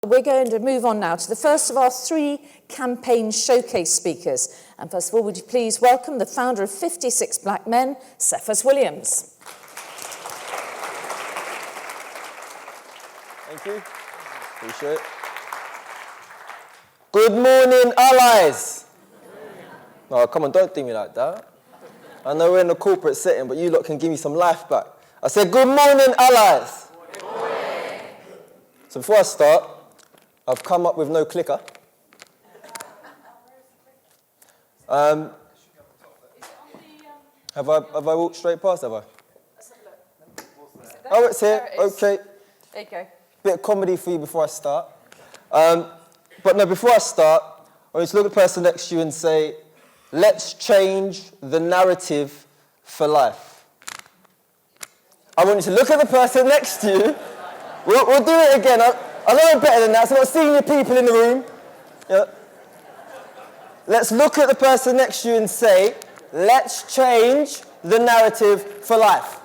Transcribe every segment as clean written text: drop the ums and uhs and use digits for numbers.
We're going to move on now to the first of our 3 campaign showcase speakers. And first of all, would you please welcome the founder of 56 Black Men, Cephas Williams. Thank you. Appreciate it. Good morning, allies. Oh, come on, don't do me like that. I know we're in a corporate setting, but you lot can give me some life back. I said, good morning, allies. Good morning. So before I start, I've come up with no clicker. Have I walked straight past, have I? Oh, it's here. Okay. There you go. Bit of comedy for you before I start. But no, before I start, I want you to look at the person next to you and say, let's change the narrative for life. I want you to look at the person next to you. We'll do it again. I know I'm better than that, so I've got senior people in the room. Yeah. Let's look at the person next to you and say, let's change the narrative for life.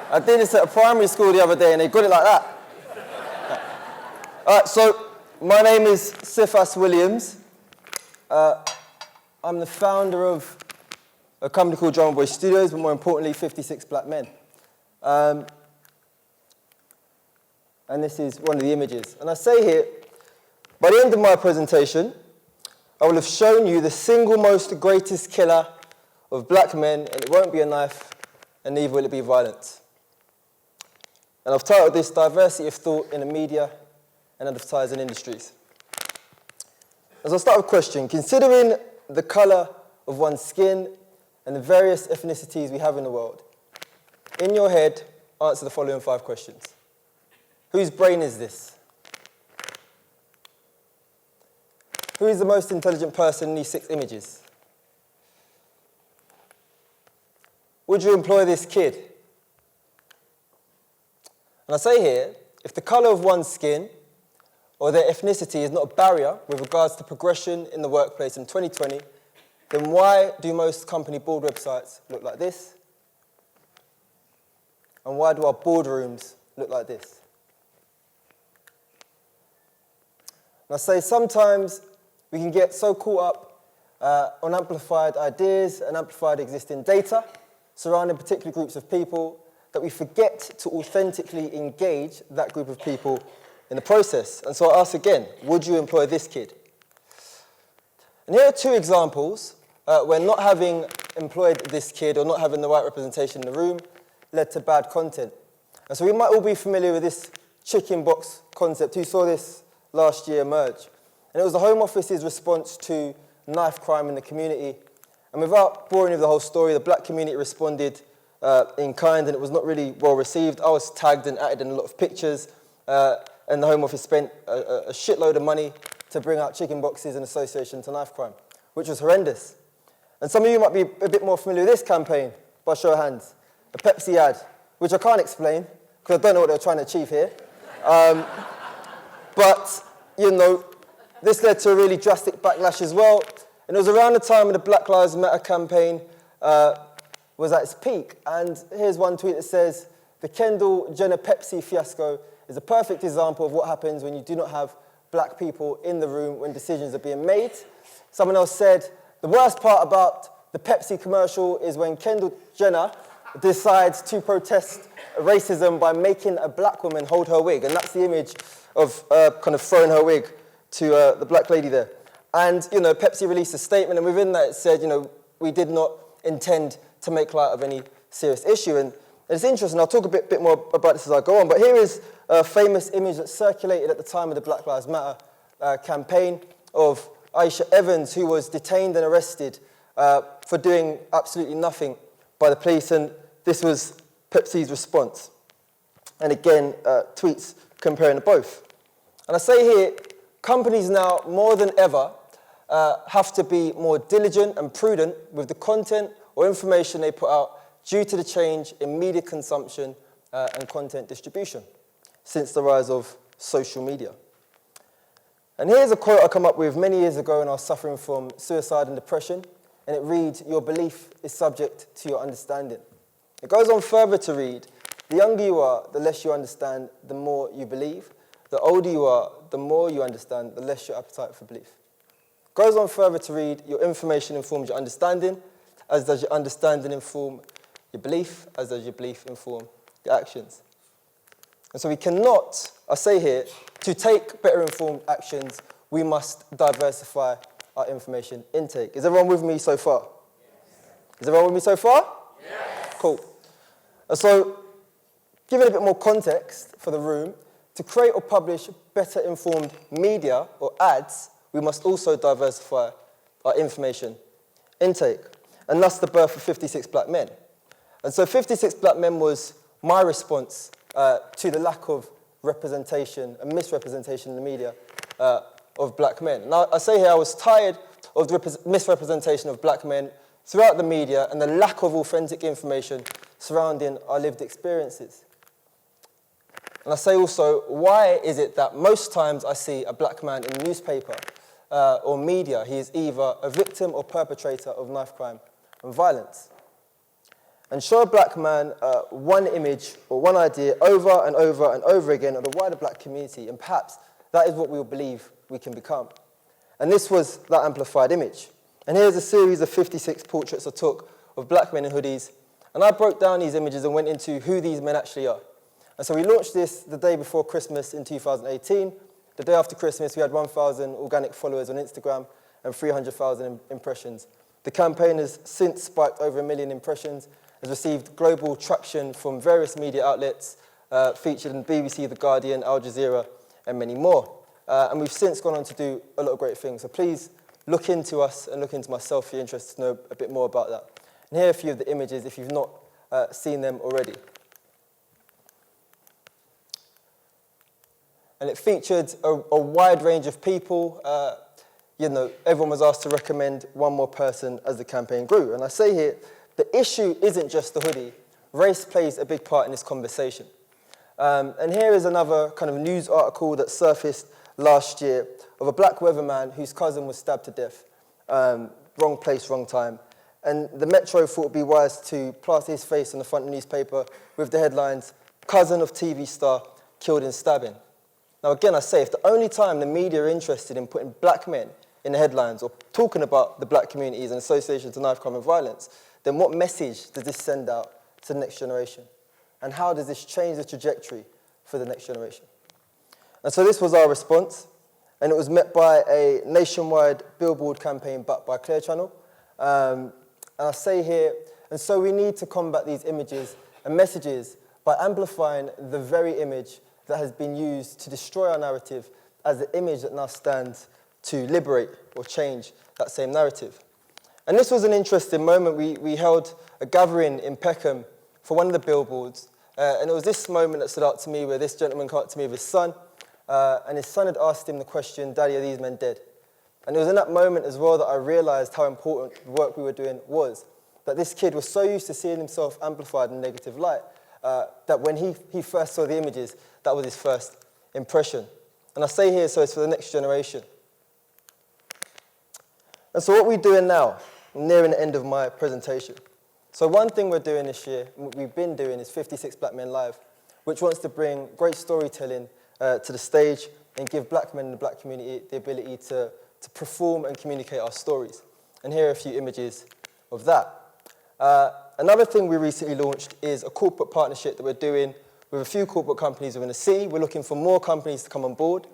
I did this at a primary school the other day and they got it like that. All right, so my name is Cephas Williams. I'm the founder of a company called Drum Boy Studios, but more importantly, 56 Black Men. And this is one of the images. And I say here, by the end of my presentation, I will have shown you the single most greatest killer of black men, and it won't be a knife, and neither will it be violence. And I've titled this Diversity of Thought in the Media and Advertising Industries. As I start with a question, considering the colour of one's skin and the various ethnicities we have in the world, in your head, answer the following 5 questions. Whose brain is this? Who is the most intelligent person in these 6 images? Would you employ this kid? And I say here, if the colour of one's skin or their ethnicity is not a barrier with regards to progression in the workplace in 2020, then why do most company board websites look like this? And why do our boardrooms look like this? And I say sometimes we can get so caught up on amplified ideas and amplified existing data surrounding particular groups of people that we forget to authentically engage that group of people in the process. And so I ask again, would you employ this kid? And here are 2 examples where not having employed this kid or not having the right representation in the room led to bad content. And so we might all be familiar with this chicken box concept. Who saw this last year emerge? And it was the Home Office's response to knife crime in the community. And without boring you with the whole story, the black community responded in kind, and it was not really well received. I was tagged and added in a lot of pictures, and the Home Office spent a shitload of money to bring out chicken boxes in association to knife crime, which was horrendous. And some of you might be a bit more familiar with this campaign, by show of hands. A Pepsi ad, which I can't explain, because I don't know what they're trying to achieve here. But, you know, this led to a really drastic backlash as well. And it was around the time when the Black Lives Matter campaign was at its peak. And here's one tweet that says, the Kendall Jenner Pepsi fiasco is a perfect example of what happens when you do not have black people in the room when decisions are being made. Someone else said, the worst part about the Pepsi commercial is when Kendall Jenner decides to protest racism by making a black woman hold her wig. And that's the image of kind of throwing her wig to the black lady there. And, you know, Pepsi released a statement, and within that it said, you know, we did not intend to make light of any serious issue. And it's interesting, I'll talk a bit more about this as I go on, but here is a famous image that circulated at the time of the Black Lives Matter campaign of Aisha Evans, who was detained and arrested for doing absolutely nothing by the police, and this was Pepsi's response. And again, tweets comparing the both. And I say here, companies now, more than ever, have to be more diligent and prudent with the content or information they put out due to the change in media consumption and content distribution since the rise of social media. And here's a quote I come up with many years ago when I was suffering from suicide and depression, and it reads, your belief is subject to your understanding. It goes on further to read, The younger you are, the less you understand, the more you believe. The older you are, the more you understand, the less your appetite for belief. Goes on further to read, your information informs your understanding, as does your understanding inform your belief, as does your belief inform your actions. And so we cannot, I say here, to take better informed actions, we must diversify our information intake. Is everyone with me so far? Yes. Is everyone with me so far? Yes. Cool. And so, giving a bit more context for the room, to create or publish better informed media or ads, we must also diversify our information intake. And thus the birth of 56 Black Men. And so 56 Black Men was my response to the lack of representation and misrepresentation in the media of black men. Now, I say here I was tired of the misrepresentation of black men throughout the media and the lack of authentic information surrounding our lived experiences. And I say also, why is it that most times I see a black man in a newspaper or media, he is either a victim or perpetrator of knife crime and violence? And show a black man one image or one idea over and over and over again of the wider black community, and perhaps that is what we will believe we can become. And this was that amplified image. And here's a series of 56 portraits I took of black men in hoodies, and I broke down these images and went into who these men actually are. And so we launched this the day before Christmas in 2018. The day after Christmas, we had 1,000 organic followers on Instagram and 300,000 impressions. The campaign has since spiked over 1 million impressions, has received global traction from various media outlets, featured in BBC, The Guardian, Al Jazeera, and many more. And we've since gone on to do a lot of great things. So please look into us and look into myself if you're interested to know a bit more about that. And here are a few of the images if you've not seen them already. And it featured a wide range of people. Everyone was asked to recommend one more person as the campaign grew. And I say here, the issue isn't just the hoodie. Race plays a big part in this conversation. And here is another kind of news article that surfaced last year of a black weatherman whose cousin was stabbed to death. Wrong place, wrong time. And the Metro thought it would be wise to plaster his face on the front of the newspaper with the headlines, "Cousin of TV star killed in stabbing." Now again, I say, if the only time the media are interested in putting black men in the headlines or talking about the black communities and associations to knife crime and violence, then what message does this send out to the next generation? And how does this change the trajectory for the next generation? And so this was our response, and it was met by a nationwide billboard campaign backed by Clear Channel. And I say here, and so we need to combat these images and messages by amplifying the very image that has been used to destroy our narrative as the image that now stands to liberate or change that same narrative. And this was an interesting moment. We held a gathering in Peckham for one of the billboards, and it was this moment that stood out to me where this gentleman came up to me with his son, and his son had asked him the question, "Daddy, are these men dead?" And it was in that moment as well that I realised how important the work we were doing was, that this kid was so used to seeing himself amplified in a negative light, that when he first saw the images, that was his first impression. And I say here, so it's for the next generation. And so what we're doing now, I'm nearing the end of my presentation. So one thing we're doing this year, and what we've been doing, is 56 Black Men Live, which wants to bring great storytelling to the stage and give black men in the black community the ability to perform and communicate our stories. And here are a few images of that. Another thing we recently launched is a corporate partnership that we're doing with a few corporate companies within the city. We're looking for more companies to come on board.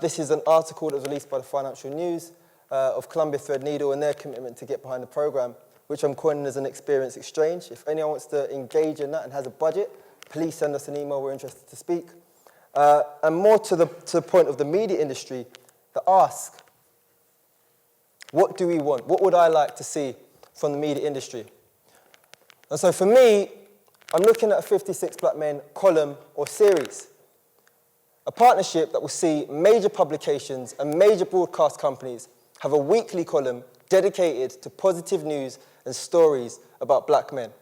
This is an article that was released by the Financial News of Columbia Threadneedle and their commitment to get behind the programme, which I'm coining as an experience exchange. If anyone wants to engage in that and has a budget, please send us an email. We're interested to speak. And more to the point of the media industry, the ask, what do we want? What would I like to see from the media industry? And so for me, I'm looking at a 56 Black Men column or series, a partnership that will see major publications and major broadcast companies have a weekly column dedicated to positive news and stories about black men,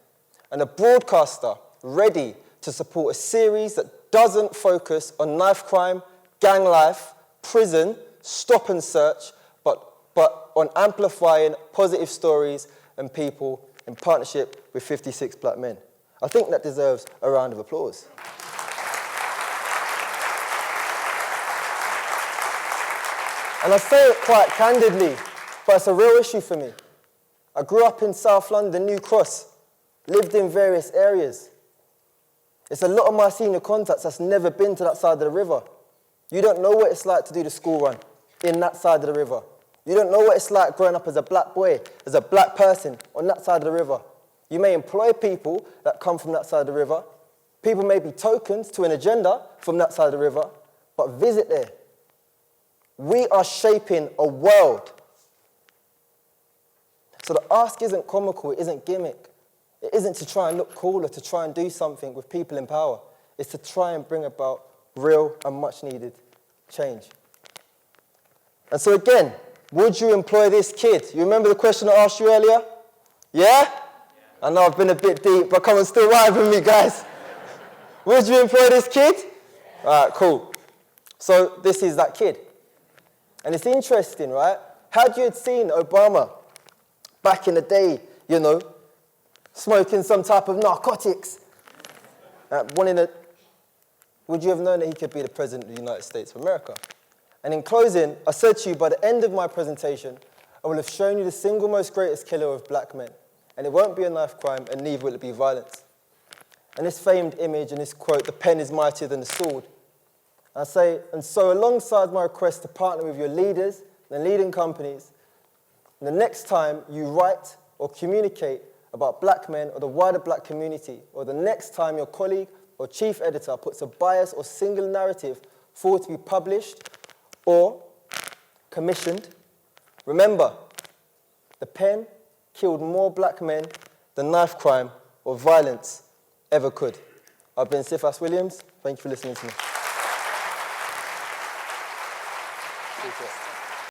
and a broadcaster ready to support a series that doesn't focus on knife crime, gang life, prison, stop and search, but on amplifying positive stories and people in partnership with 56 Black Men. I think that deserves a round of applause. And I say it quite candidly, but it's a real issue for me. I grew up in South London, New Cross, lived in various areas. It's a lot of my senior contacts that's never been to that side of the river. You don't know what it's like to do the school run in that side of the river. You don't know what it's like growing up as a black boy, as a black person on that side of the river. You may employ people that come from that side of the river. People may be tokens to an agenda from that side of the river, but visit there. We are shaping a world. So the ask isn't comical, it isn't gimmick. It isn't to try and look cool or to try and do something with people in power. It's to try and bring about real and much needed change. And so again, would you employ this kid? You remember the question I asked you earlier? Yeah? I know I've been a bit deep, but come on, still ride with me, guys. Would you employ this kid? All right, cool. So this is that kid. And it's interesting, right? Had you had seen Obama back in the day, you know, smoking some type of narcotics, would you have known that he could be the President of the United States of America? And in closing, I said to you, by the end of my presentation, I will have shown you the single most greatest killer of black men. And it won't be a knife crime, and neither will it be violence. And this famed image and this quote, "The pen is mightier than the sword." I say, and so alongside my request to partner with your leaders and leading companies, the next time you write or communicate about black men or the wider black community, or the next time your colleague or chief editor puts a bias or single narrative forward to be published or commissioned, remember, the pen killed more black men than knife crime or violence ever could. I've been Cephas Williams. Thank you for listening to me.